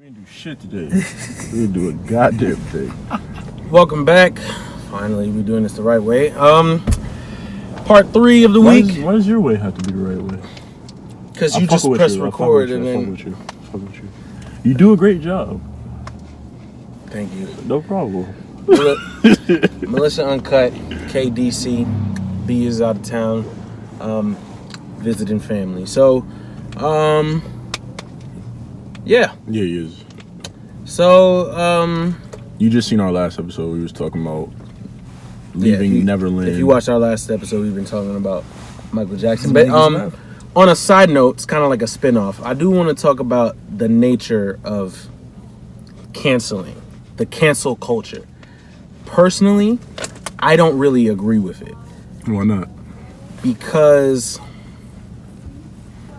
We didn't do shit today. We didn't do a goddamn thing. Welcome back. Finally, we're doing this the right way. Part 3 of the week. Why does your way have to be the right way? Because you just press record and then. I fuck with you. You do a great job. Thank you. No problem. Militia Uncut, KDC. B is out of town, visiting family. So, yeah. Yeah, he is. So, you just seen our last episode. We was talking about leaving Neverland. If you watched our last episode, we've been talking about Michael Jackson. But on a side note, it's kind of like a spin-off. I do want to talk about the nature of canceling, the cancel culture. Personally, I don't really agree with it. Why not? Because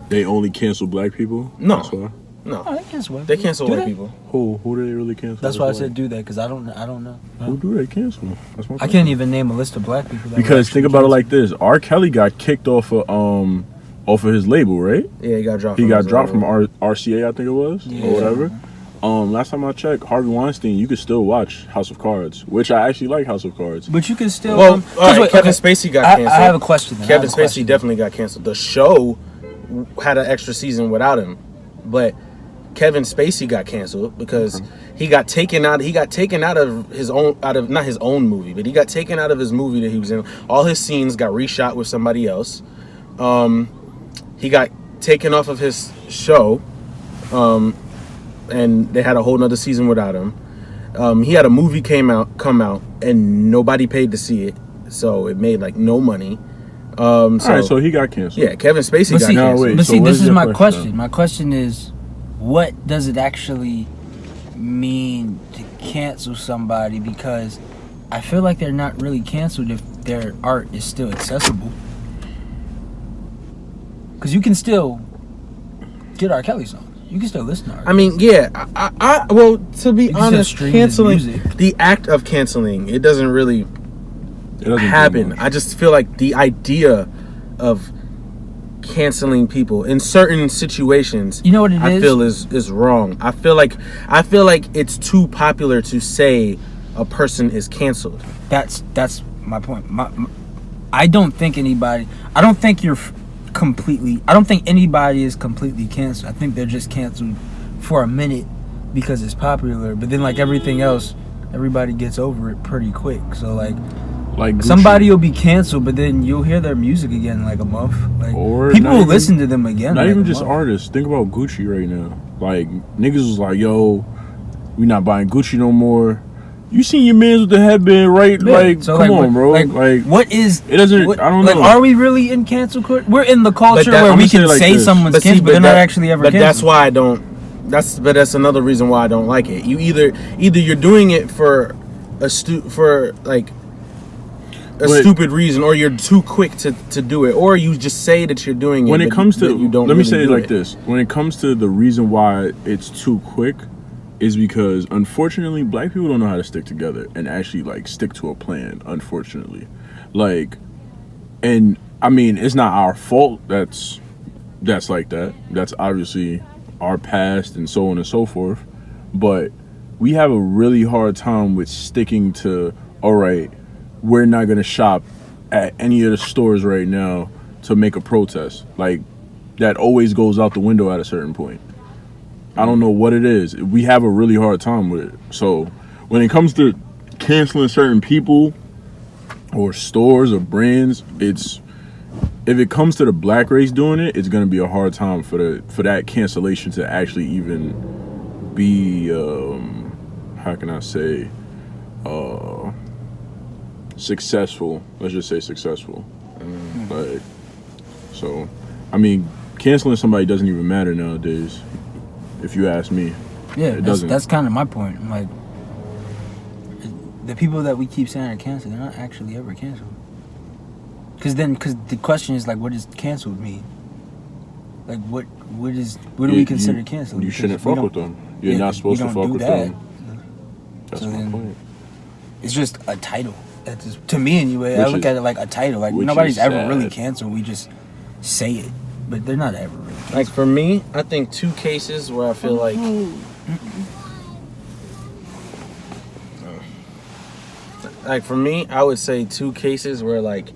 they only cancel black people? No. That's why? No. Oh, they cancel white They cancel white people. Who do they really cancel? That's why I said do that, because I don't know. Who do they cancel? That's my I can't even name a list of black people. Because think about it like this: R. Kelly got kicked off of his label, right? Yeah, he got dropped. He got dropped from RCA, I think it was, Yeah. or whatever. Last time I checked, Harvey Weinstein, you could still watch House of Cards, which I actually like House of Cards. But you can still. Well, Kevin Spacey got canceled. I have a question. Kevin Spacey definitely got canceled. The show had an extra season without him, but Kevin Spacey got canceled because he got taken out. He got taken out of his own, not his own movie, but he got taken out of his movie that he was in. All his scenes got reshot with somebody else. He got taken off of his show, and they had a whole nother season without him. He had a movie come out, and nobody paid to see it, so it made like no money. All right, so he got canceled. Yeah, Kevin Spacey got canceled. No, wait, but so see, what this is your my question. My question is, what does it actually mean to cancel somebody? Because I feel like they're not really canceled if their art is still accessible. Because you can still get R. Kelly songs. You can still listen to R. I mean, yeah. Well, to be honest, canceling the act of canceling, it doesn't really happen. I just feel like the idea of canceling people in certain situations, you know what I feel is wrong. I feel like it's too popular to say a person is canceled. That's my point. I don't think anybody is completely canceled. I think they're just canceled for a minute because it's popular, but then like everything else, everybody gets over it pretty quick. So like somebody will be canceled, but then you'll hear their music again in like a month. Like, or people will listen to them again. Not even just artists. Think about Gucci right now. Like niggas was like, "Yo, we not buying Gucci no more." You seen your mans with the headband, right? Yeah. Like, so come on, bro. Like, what is? It doesn't. I don't know. Like, are we really in cancel culture? We're in the culture where we can say someone's canceled, but they're not actually ever canceled. But that's why I don't. That's another reason why I don't like it. You either you're doing it for a stupid reason, or you're too quick to do it, or you just say that you're doing it. When it comes to, you don't. Let me say it like this: when it comes to the reason why it's too quick, is because unfortunately black people don't know how to stick together and actually like stick to a plan. Unfortunately, like, and I mean it's not our fault. That's like that. That's obviously our past and so on and so forth. But we have a really hard time with sticking to. All right. We're not going to shop at any of the stores right now to make a protest. Like, that always goes out the window at a certain point. I don't know what it is. We have a really hard time with it. So, when it comes to canceling certain people or stores or brands, if it comes to the black race doing it, it's going to be a hard time for that cancellation to actually even be, how can I say, successful. Let's just say successful. Like, so I mean, canceling somebody doesn't even matter nowadays, if you ask me. Yeah, that's kind of my point. Like, the people that we keep saying are canceled, they're not actually ever canceled. Because the question is like, what does canceled mean? Like, what do we consider canceled? You shouldn't fuck with them. You're not supposed to fuck with them. That's so my point. It's just a title. That's just, to me anyway. I look at it like a title. Like, nobody's ever really canceled. We just say it, but they're not ever really canceled. Like, for me, I think two cases where I feel like Like for me, I would say 2 cases where like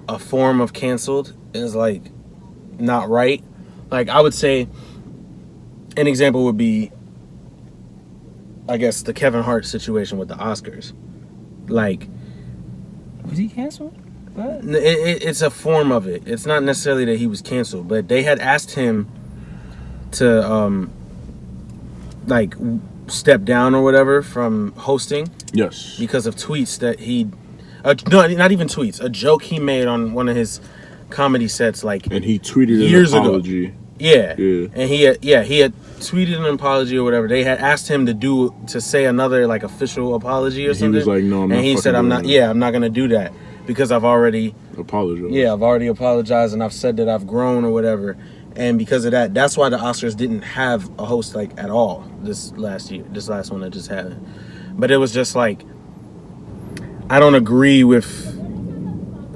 a form of canceled is like not right. Like I would say an example would be, I guess, the Kevin Hart situation with the Oscars. Like, was he canceled? What? It's a form of it. It's not necessarily that he was canceled, but they had asked him to like step down or whatever from hosting. Yes. Because of tweets that he, no, not even tweets, a joke he made on one of his comedy sets, like, and he tweeted years an apology. Ago. Yeah. And he had tweeted an apology or whatever. They had asked him to say another like official apology or and something. He was like, no, I'm not. And he said, I'm not gonna do that because I've already apologized. Yeah, I've already apologized and I've said that I've grown or whatever. And because of that, that's why the Oscars didn't have a host like at all this last one that just happened. But it was just like, I don't agree with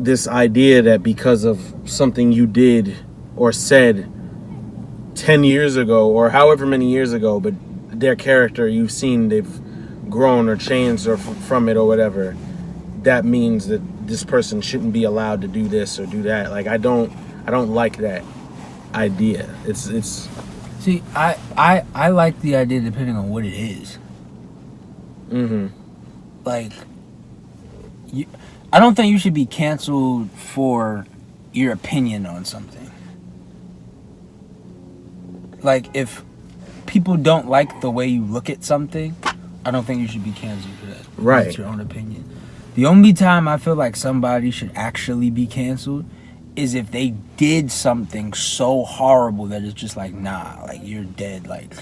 this idea that because of something you did or said 10 years ago or however many years ago, but their character, you've seen they've grown or changed or from it or whatever, that means that this person shouldn't be allowed to do this or do that. Like, I don't like that idea. It's See, I like the idea depending on what it is. Like, I don't think you should be canceled for your opinion on something. Like, if people don't like the way you look at something, I don't think you should be canceled for that. Right. That's your own opinion. The only time I feel like somebody should actually be canceled is if they did something so horrible that it's just like, nah, like, you're dead, like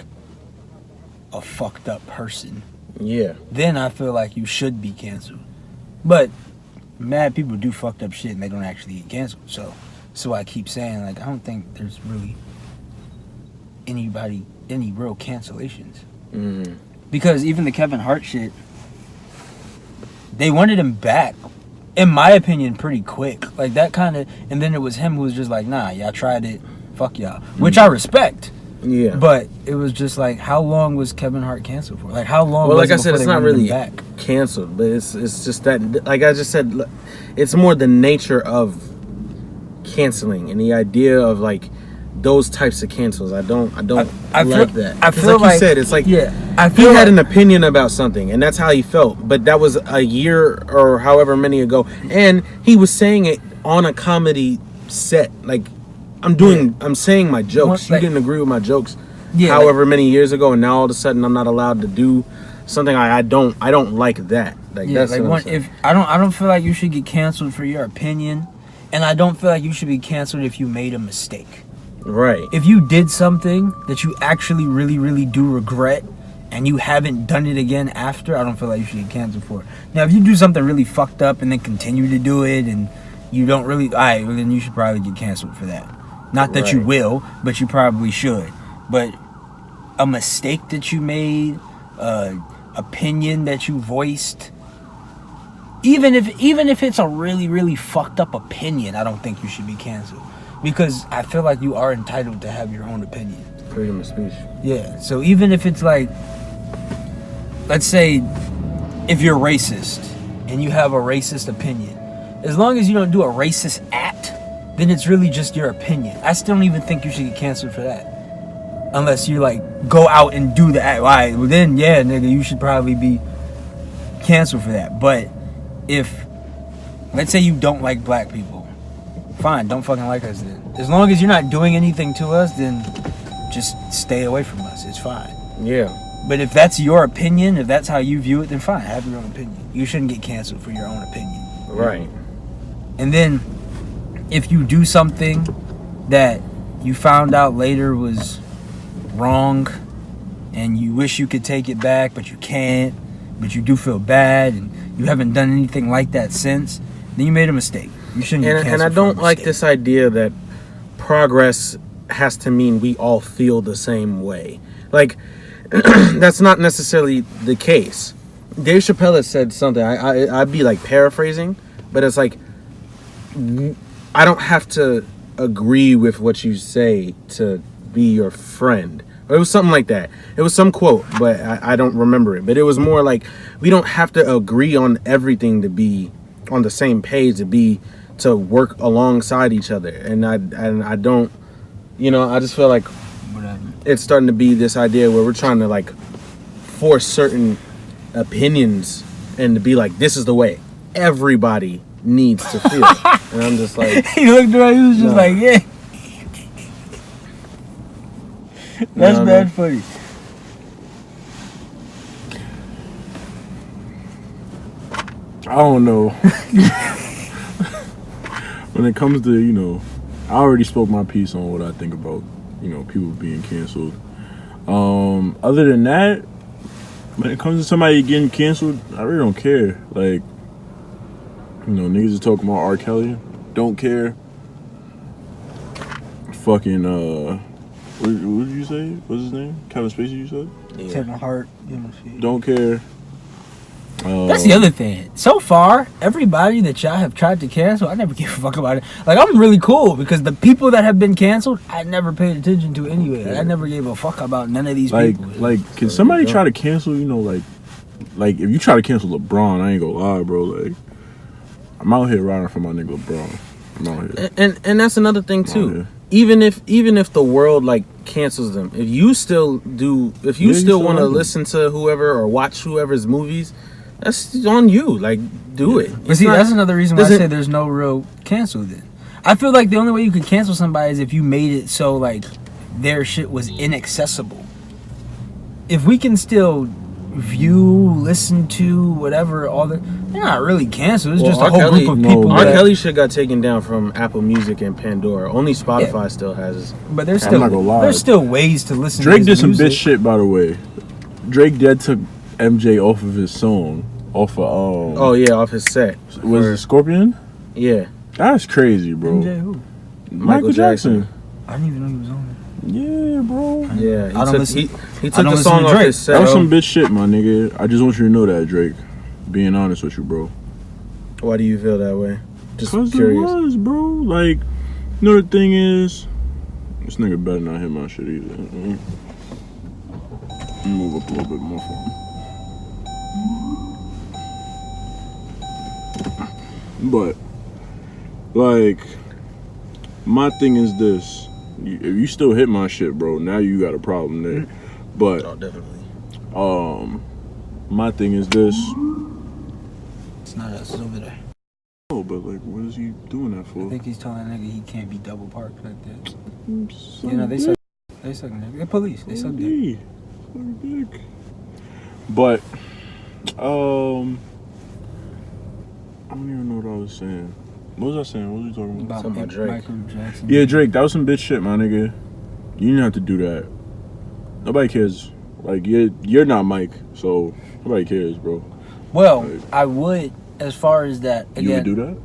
a fucked up person. Yeah. Then I feel like you should be canceled. But mad people do fucked up shit and they don't actually get canceled. So I keep saying, like, I don't think there's really any real cancellations. Because even the Kevin Hart shit, they wanted him back, in my opinion, pretty quick. Like, that kind of, and then it was him who was just like, nah, y'all tried it, fuck y'all. Which I respect. Yeah. But it was just like, how long was Kevin Hart canceled for? Like, how long well, was like I said, it's not really back? canceled, but it's just that, like I just said, it's more the nature of canceling and the idea of, like, those types of cancels. I don't like that. I feel like you said, it's like, yeah, he had an opinion about something and that's how he felt, but that was a year or however many ago, and he was saying it on a comedy set. Like, I'm saying my jokes. You didn't agree with my jokes however many years ago, and now all of a sudden I'm not allowed to do something. I don't like that. Like, that's like, if I don't feel like you should get canceled for your opinion, and I don't feel like you should be canceled if you made a mistake. Right. If you did something that you actually really, really do regret and you haven't done it again after, I don't feel like you should get canceled for it. Now, if you do something really fucked up and then continue to do it and you don't really, alright, well, then you should probably get canceled for that. Not that you will, but you probably should. But a mistake that you made, opinion that you voiced, even if it's a really, really fucked up opinion, I don't think you should be canceled. Because I feel like you are entitled to have your own opinion. Freedom of speech. Yeah. So even if it's like, let's say, if you're racist and you have a racist opinion, as long as you don't do a racist act, then it's really just your opinion. I still don't even think you should get canceled for that. Unless you, like, go out and do the act. All right, well then, yeah, nigga, you should probably be canceled for that. But if, let's say you don't like black people, fine, don't fucking like us then. As long as you're not doing anything to us, then just stay away from us. It's fine. Yeah. But if that's your opinion, if that's how you view it, then fine, have your own opinion. You shouldn't get canceled for your own opinion. Right. And then, if you do something that you found out later was wrong, and you wish you could take it back, but you can't, but you do feel bad, and you haven't done anything like that since, then you made a mistake. You shouldn't get canceled. And I don't like this idea that progress has to mean we all feel the same way. Like, that's not necessarily the case. Dave Chappelle has said something, I'd be like paraphrasing, but it's like, I don't have to agree with what you say to be your friend It was something like that. It was some quote, but I don't remember it. But it was more like, we don't have to agree on everything to be on the same page, to work alongside each other. And I don't, I just feel like it's starting to be this idea where we're trying to like force certain opinions and to be like, this is the way everybody needs to feel. And I'm just like, he looked around, he was just like, yeah. That's bad funny. I don't know. When it comes to, I already spoke my piece on what I think about, people being canceled. Other than that, when it comes to somebody getting canceled, I really don't care. Like, niggas are talking about R. Kelly. Don't care. Fucking, what did you say? What's his name? Kevin Spacey, you said? Yeah. Kevin Hart. Don't care. That's the other thing. So far, everybody that y'all have tried to cancel, I never give a fuck about it. Like, I'm really cool because the people that have been canceled, I never paid attention to anyway. Like, I never gave a fuck about none of these people. Like, can somebody try to cancel, like if you try to cancel LeBron, I ain't gonna lie, bro. Like, I'm out here riding for my nigga LeBron. I'm out here. And that's another thing too. Even if the world like cancels them, if you still want to listen to whoever or watch whoever's movies, that's on you. Like, do it. But see, that's another reason why I say there's no real cancel then. I feel like the only way you could cancel somebody is if you made it so like their shit was inaccessible. If we can still view, listen to, whatever, they're not really canceled. It's just a whole group of people. R. Kelly shit got taken down from Apple Music and Pandora. Only Spotify still has. But there's still ways to listen. Drake to did some music. bitch shit, by the way. Drake took MJ off of his song, off his set. Was it Scorpion? Yeah. That's crazy, bro. MJ who? Michael Jackson. I didn't even know he was on there. Yeah, bro. Yeah, he took the song off his set. That was some bitch shit, my nigga. I just want you to know that, Drake. Being honest with you, bro. Why do you feel that way? Just curious. It was, bro. Like, the thing is, this nigga better not hit my shit either. Move up a little bit more for him. But, like, my thing is this. If you still hit my shit, bro, now you got a problem there. But, definitely. My thing is this. It's not us, it's over there. Oh, but like, what is he doing that for? I think he's telling that nigga he can't be double parked like that. They suck nigga. They're police. They suck dick. But, I don't even know what I was saying. What was I saying? What was we talking about? Something about Drake. Michael Jackson. Yeah, Drake. That was some bitch shit, my nigga. You didn't have to do that. Nobody cares. Like, you're not Mike, so nobody cares, bro. Well, like, I would, as far as that. Again, you would do that?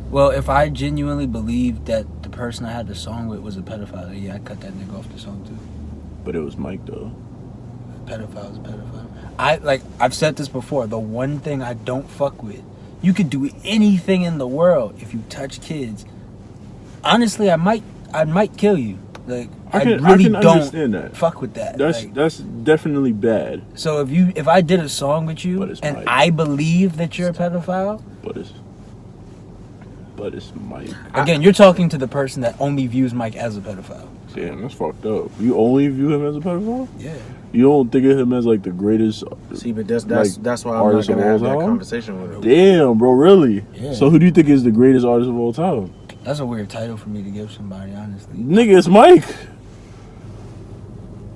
Well, if I genuinely believed that the person I had the song with was a pedophile, yeah, I'd cut that nigga off the song too. But it was Mike, though. Pedophile is a pedophile. I've said this before. The one thing I don't fuck with, you could do anything in the world if you touch kids. Honestly, I might kill you. Like, I really don't fuck with that. That's definitely bad. So if I did a song with you and Mike. I believe that you're a pedophile, but it's Mike. Again, you're talking to the person that only views Mike as a pedophile. Damn, that's fucked up. You only view him as a pedophile? Yeah. You don't think of him as like the greatest. See, but that's why I'm not gonna have that conversation with him. Damn, bro, really? Yeah. So who do you think is the greatest artist of all time? That's a weird title for me to give somebody, honestly. Nigga, it's Mike.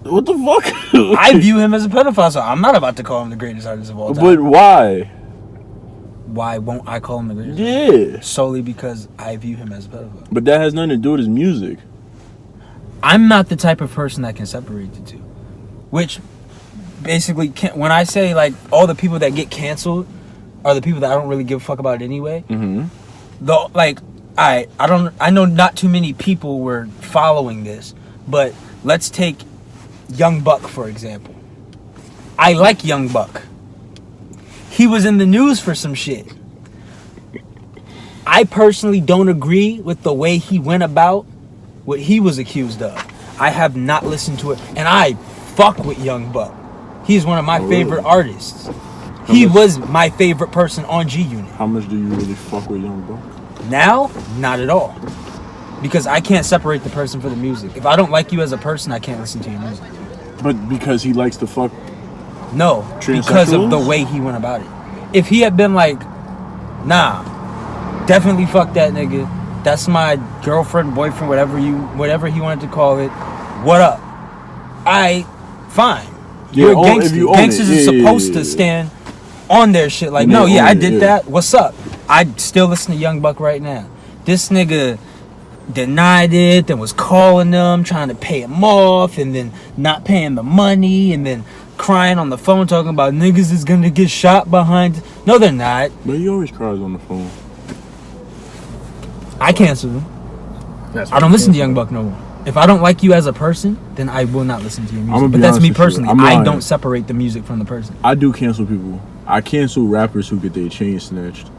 What the fuck? I view him as a pedophile, so I'm not about to call him the greatest artist of all time. But why? Why won't I call him the greatest? Yeah. Solely because I view him as a pedophile. But that has nothing to do with his music. I'm not the type of person that can separate the two. Which basically, when I say like all the people that get canceled are the people that I don't really give a fuck about anyway. Mm-hmm. I know not too many people were following this, but let's take Young Buck for example. I like Young Buck. He was in the news for some shit. I personally don't agree with the way he went about what he was accused of. I have not listened to it, and I fuck with Young Buck. He's one of my favorite artists. He was my favorite person on G Unit. How much do you really fuck with Young Buck? Now, not at all. Because I can't separate the person for the music. If I don't like you as a person, I can't listen to your music. But because he likes to fuck? No, because of the way he went about it. If he had been like, nah, definitely fuck that nigga. That's my girlfriend, boyfriend, whatever he wanted to call it. What up? Fine. You're a gangster. Gangsters are supposed to stand on their shit. Like, no, yeah, I did that. What's up? I'd still listen to Young Buck right now. This nigga denied it, then was calling them, trying to pay him off, and then not paying the money, and then crying on the phone talking about niggas is gonna get shot behind. No, they're not. But he always cries on the phone. I cancel him. I don't listen to Young Buck no more. If I don't like you as a person, then I will not listen to your music. But that's me personally. I don't separate the music from the person. I do cancel people. I cancel rappers who get their chain snatched.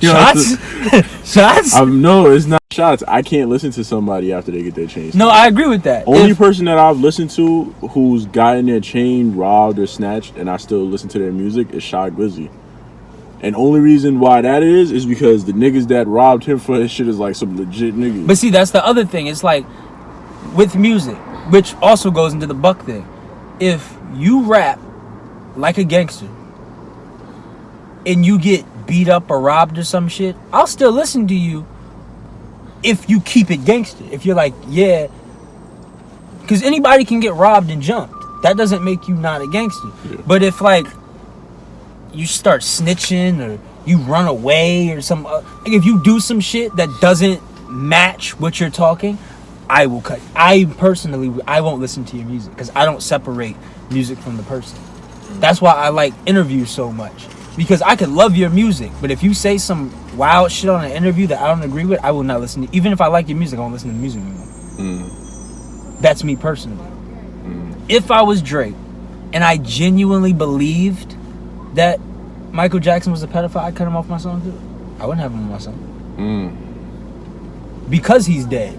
Shots? Shots? No, it's not shots. I can't listen to somebody after they get their chain snatched. No, I agree with that. Only person that I've listened to who's gotten their chain robbed or snatched and I still listen to their music is Shy Glizzy. And only reason why that is because the niggas that robbed him for his shit is like some legit niggas. But see, that's the other thing. It's like with music, which also goes into the Buck thing. If you rap like a gangster and you get beat up or robbed or some shit, I'll still listen to you if you keep it gangster. If you're like, yeah, because anybody can get robbed and jumped. That doesn't make you not a gangster. Yeah. But if like you start snitching or you run away or some, like if you do some shit that doesn't match what you're talking, I will cut. I won't listen to your music because I don't separate music from the person. That's why I like interviews so much. Because I could love your music, but if you say some wild shit on an interview that I don't agree with, I will not listen to. Even if I like your music, I won't listen to the music anymore. That's me personally. If I was Drake and I genuinely believed that Michael Jackson was a pedophile, I'd cut him off my song too. I wouldn't have him on my song. Because he's dead.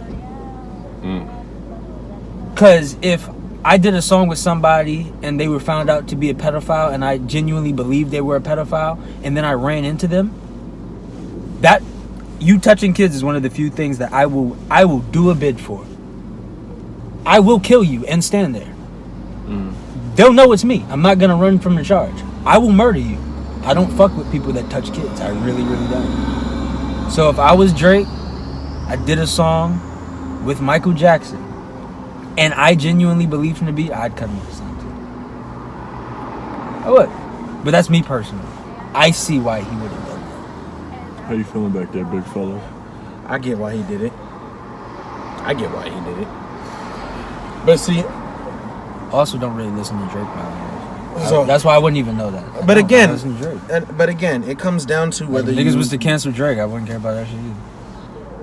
Because if I did a song with somebody and they were found out to be a pedophile and I genuinely believed they were a pedophile and then I ran into them, that you touching kids is one of the few things that I will do a bid for. I will kill you and stand there. They'll know it's me. I'm not gonna run from the charge. I will murder you. I don't fuck with people that touch kids. I really, really don't. So if I was Drake, I did a song with Michael Jackson and I genuinely believed him to be, I'd cut him off the song too. I would. But that's me personally. I see why he would have done that. How you feeling back there, big fella? I get why he did it. But see, also don't really listen to Drake now. So that's why I wouldn't even know that. But again, it comes down to whether niggas was to cancel Drake. I wouldn't care about that shit either.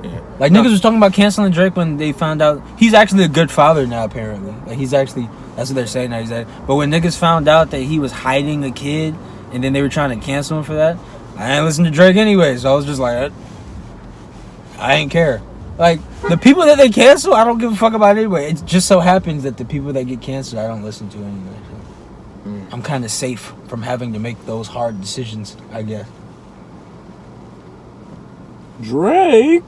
Yeah. Like niggas was talking about canceling Drake when they found out he's actually a good father now. Apparently, like he's actually, that's what they're saying now. But when niggas found out that he was hiding a kid and then they were trying to cancel him for that, I didn't listen to Drake anyway. So I was just like, I ain't care. Like the people that they cancel, I don't give a fuck about anyway. It just so happens that the people that get canceled, I don't listen to anyway. So I'm kind of safe from having to make those hard decisions, I guess. Drake.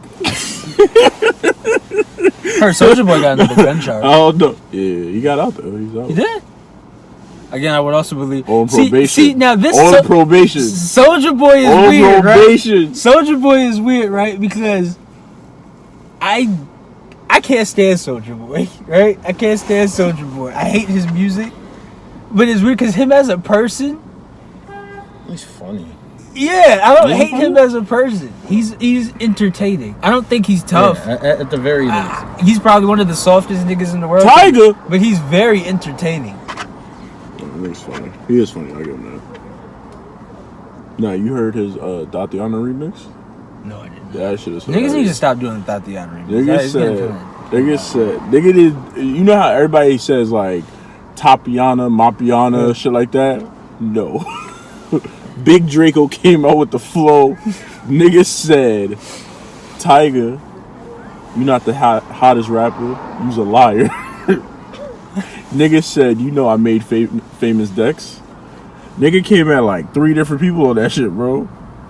Her Soulja Boy got another gun charge. Oh no! Yeah, he got out though. He's out. He did. Again, I would also believe on probation. See now this on probation. Soulja Boy is on weird, probation. Right? Soulja Boy is weird, right? Because I can't stand Soulja Boy, right? I can't stand Soulja Boy. I hate his music, but it's weird because him as a person, he's funny. Yeah, I don't hate him as a person. He's entertaining. I don't think he's tough. Yeah, at the very least. He's probably one of the softest niggas in the world. Tiger! But he's very entertaining. He's funny. He is funny, I give him that. Nah, you heard his Tatiana remix? No, I didn't. That shit is hilarious. Niggas need to stop doing the Tatiana remix. Niggas said, you know how everybody says like Tapiana, Mapiana, shit like that? No. Big Draco came out with the flow. Niggas said Tiger You not the hottest rapper. You's a liar. Nigga said, you know I made famous decks. Nigga came at like 3 different people on that shit, bro.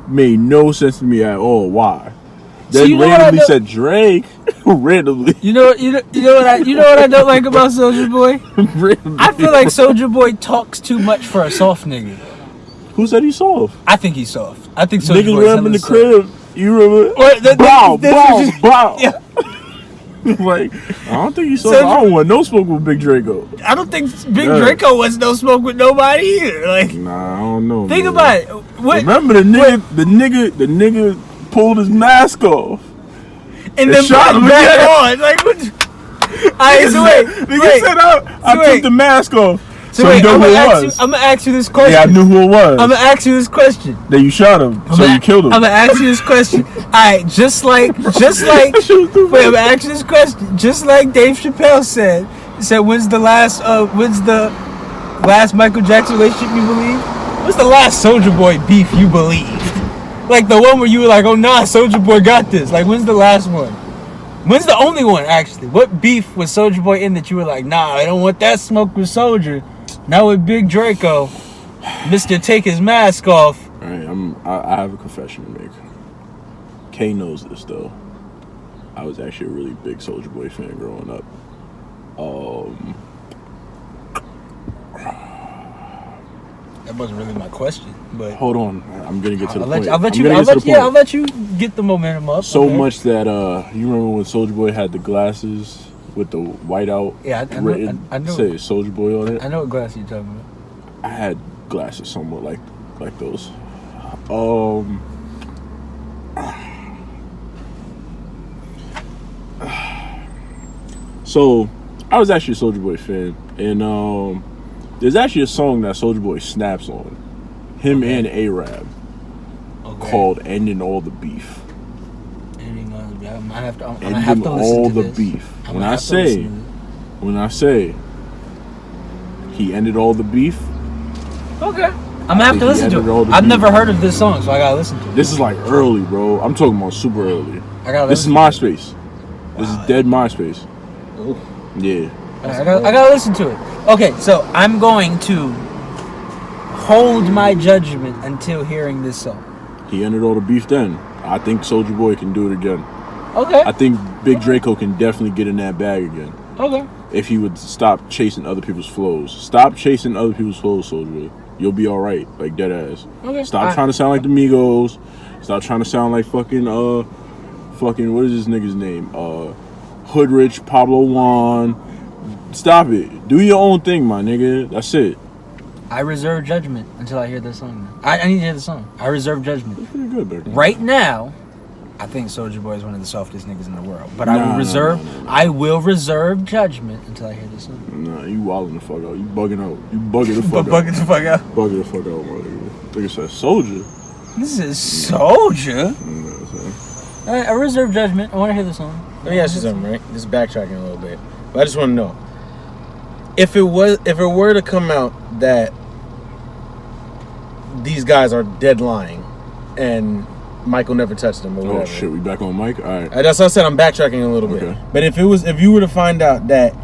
Made no sense to me at all. Why? Then randomly said Drake. Randomly. You know what I don't like about Soulja Boy? I feel like Soulja Boy talks too much for a soft nigga. Who said he's soft? I think he's soft. I think Soulja Niggas Boy ran him in the crib. You remember? Bow. Like, I don't think he's soft. I don't want no smoke with Big Draco. I don't think Big Draco wants no smoke with nobody either. Like, nah, I don't know. Think about it. Remember the nigga pulled his mask off and then shot him back on. Like, what? Wait. Said I took the mask off. So wait, you know who it was. I'm gonna ask you this question. Yeah, I knew who it was. I'm gonna ask you this question. Then you shot him, so you killed him. I'm gonna ask you this question. Alright, just like wait, I'm gonna ask you this question. Just like Dave Chappelle said, when's the last Michael Jackson relationship you believe? What's the last Soulja Boy beef you believed? Like the one where you were like, oh nah, Soulja Boy got this. Like, when's the last one? When's the only one, actually? What beef was Soulja Boy in that you were like, nah, I don't want that smoke with Soulja. Now with Big Draco, Mr. Take his mask off. Alright, I have a confession to make. Kay knows this though. I was actually a really big Soulja Boy fan growing up. That wasn't really my question, but hold on, I'm gonna get to the point. I'll let you get the momentum up. So much that you remember when Soulja Boy had the glasses with the whiteout? Yeah, I know. Say Soulja Boy on it. I know what glasses you're talking about. I had glasses somewhat like those. So I was actually a Soulja Boy fan, and there's actually a song that Soulja Boy snaps on, him and A-Rab, called "Ending All the Beef." Ending all the beef. I'm gonna have to all listen to the this. beef. When I say he ended all the beef. Okay. I'm gonna have to listen to it. I've never heard of this song, so I gotta listen to it. This is like early, bro. I'm talking about super early. This is MySpace. This is dead MySpace. Ooh. Yeah. I gotta listen to it. Okay, so I'm going to hold my judgment until hearing this song. He ended all the beef then. I think Soulja Boy can do it again. Okay. I think Big Draco can definitely get in that bag again. Okay. If he would stop chasing other people's flows. Stop chasing other people's flows, Soulja Boy. You'll be alright, like dead ass. Okay. Stop trying to sound like the Migos. Stop trying to sound like fucking what is this nigga's name? Hood Rich, Pablo Juan. Stop it. Do your own thing, my nigga. That's it. I reserve judgment until I hear this song. I need to hear the song. I reserve judgment. That's pretty good, baby. Right now, I think Soulja Boy is one of the softest niggas in the world. But I will reserve judgment until I hear this song. Nah, you wilding the fuck out. You bugging out. You bugging the fuck out. Bugging the fuck out. Bugging the fuck out, my nigga. Nigga said Soulja. This is Soulja. I reserve judgment. I want to hear the song. Let me ask you something, right? Just backtracking a little bit. But I just want to know. If it were to come out that these guys are dead lying and Michael never touched them or whatever. Oh shit, we back on Mike? Alright. That's what I said, I'm backtracking a little bit. But if you were to find out that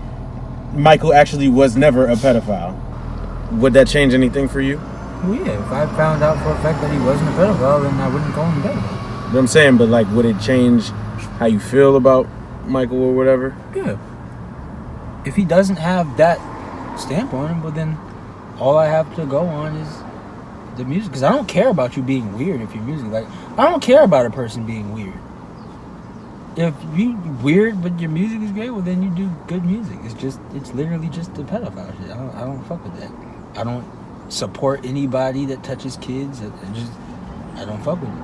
Michael actually was never a pedophile, would that change anything for you? Well, yeah, if I found out for a fact that he wasn't a pedophile, then I wouldn't call him a pedophile. But I'm saying, but like, would it change how you feel about Michael or whatever? Yeah. If he doesn't have that stamp on him, well then all I have to go on is the music. Because I don't care about you being weird if you're music. Like, I don't care about a person being weird. If you weird but your music is great, well then you do good music. It's literally just the pedophile shit. I don't fuck with that. I don't support anybody that touches kids. I don't fuck with it.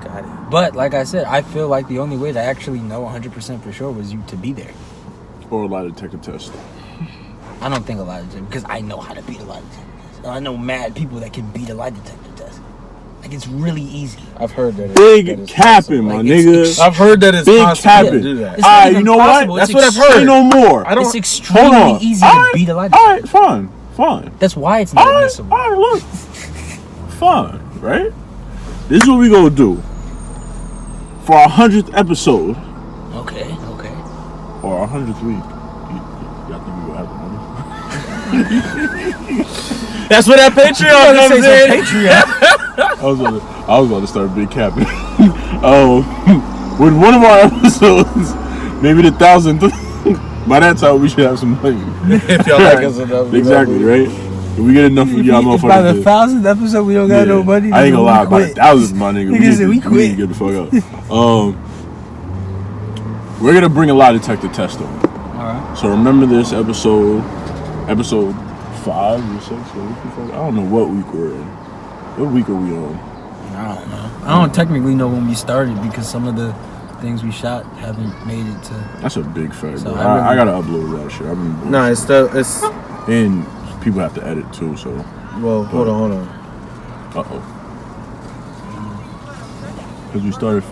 Got it. But like I said, I feel like the only way to actually know 100% for sure was you to be there. Or a lie detector test. I don't think a lie detector, because I know how to beat a lie detector test. I know mad people that can beat a lie detector test. Like, it's really easy. I've heard that. Big capping, my nigga. I've heard that it's big possible to do that. Alright, you know what? That's what I've heard. Say no more. It's extremely easy to beat a lie detector. Alright, fine. That's why it's not admissible. Alright, look. Fine, right? This is what we gonna do. for our 100th episode. Okay. Or our 100th week. Y'all think we will have the money? That's where that Patreon comes in. Patreon. I was about to start big capping. With one of our episodes, maybe the 1,000th, by that time we should have some money. If y'all like us enough. Exactly, right? If we get enough of y'all If by the motherfuckers. 1,000th episode we don't got no money, I ain't gonna lie, we by the quit. 1,000th, my nigga. Nigga said we need quit. to get the fuck up. We're gonna bring a lie detector test on. Alright. So remember this episode 5 or 6 or I don't know what week we're in. What week are we on? I don't know. I don't technically know when we started because some of the things we shot haven't made it to. That's a big fact, So bro. I I gotta upload that shit. I've been No, it's and people have to edit too, so well, hold on. uh-oh. Because we started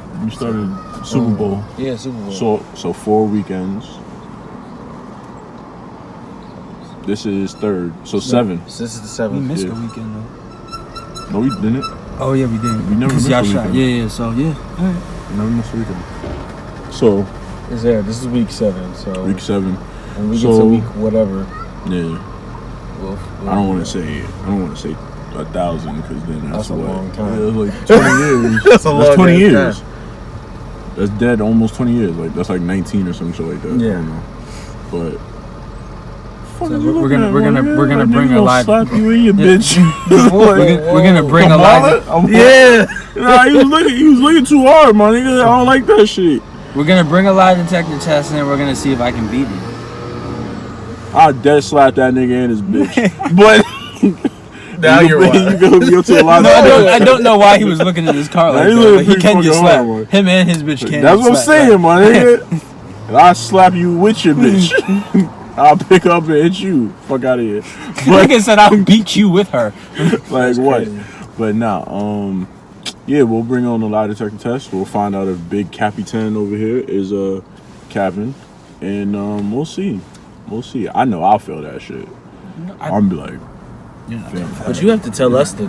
Super Bowl. Yeah, Super Bowl. So 4 weekends. This is 3rd. So 7. This is the We 7th. missed Yeah. a weekend though. No, we didn't. Oh yeah, we did. We never Because missed y'all a shot. weekend. Yeah. So yeah. Alright. Never missed a weekend. So It's there. This is week 7. So week 7. when we get So- to week whatever, Yeah. we'll I don't want to say 1,000 because then that's a what? long time. Yeah, it's like 20 years. That's a long 20 ass years. time. That's dead almost 20 years. Like that's like 19 or some shit like that. I Yeah. don't know. But So we're gonna bring a live. slap you in your bitch. We're gonna bring a live. Yeah. Nah, he was looking too hard, my nigga. I don't like that shit. We're gonna bring a lie detector test and then we're gonna see if I can beat it. I'll dead slap that nigga and his bitch. But Now you're you wild. gonna be up to a lot No, of I don't know why he was looking at his car like Nah, he that. looking But he pretty can get fucking slapped. hard, Him and his bitch can. That's get what I'm slapped. saying, my nigga. And I'll slap you with your bitch. I'll pick up and hit you. Fuck out of here. But Nigga said I'll beat you with her. like what? crazy. But nah, yeah, we'll bring on the lie detector test. We'll find out if Big Capitan over here is capping, and we'll see. We'll see. I know I'll feel that shit. I'm be like, fam, But you have to tell us the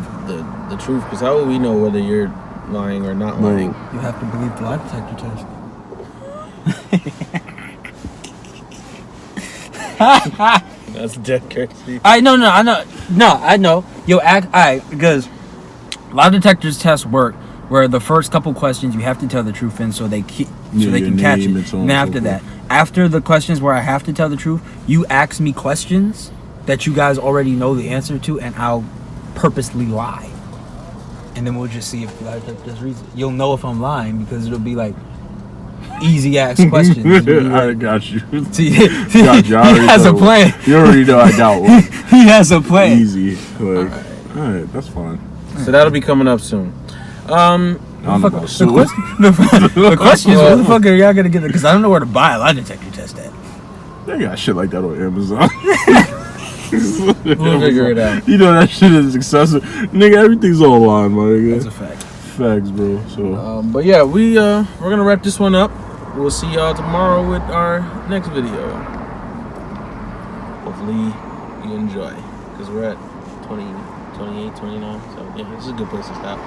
truth, because how will we know whether you're lying or not lying? You have to believe the lie detector test. That's dead crazy. I know. Yo, because lie detectors tests work where the first couple questions you have to tell the truth in so they Yeah, can your catch name it. and so on And and after so that, after the questions where I have to tell the truth, you ask me questions that you guys already know the answer to, and I'll purposely lie. And then we'll just see if the lie detector's reason. You'll know if I'm lying because it'll be like easy ass questions. It'll be I like, got you. see, Got you. I he already has a know. plan. You already know I got one. He has a plan. Easy. Like, all right, that's fine. So that'll be coming up soon. I don't know about The soon. question is, where the fuck are y'all gonna get it? Because I don't know where to buy a lie detector test at. They got shit like that on Amazon. We'll figure it out. You know that shit is excessive. Nigga, everything's online, my nigga. That's a fact. Facts, bro. So But yeah, we're gonna wrap this one up. We'll see y'all tomorrow with our next video. Hopefully you enjoy, because we're at 20, 28, 29. So yeah, this is a good place to stop.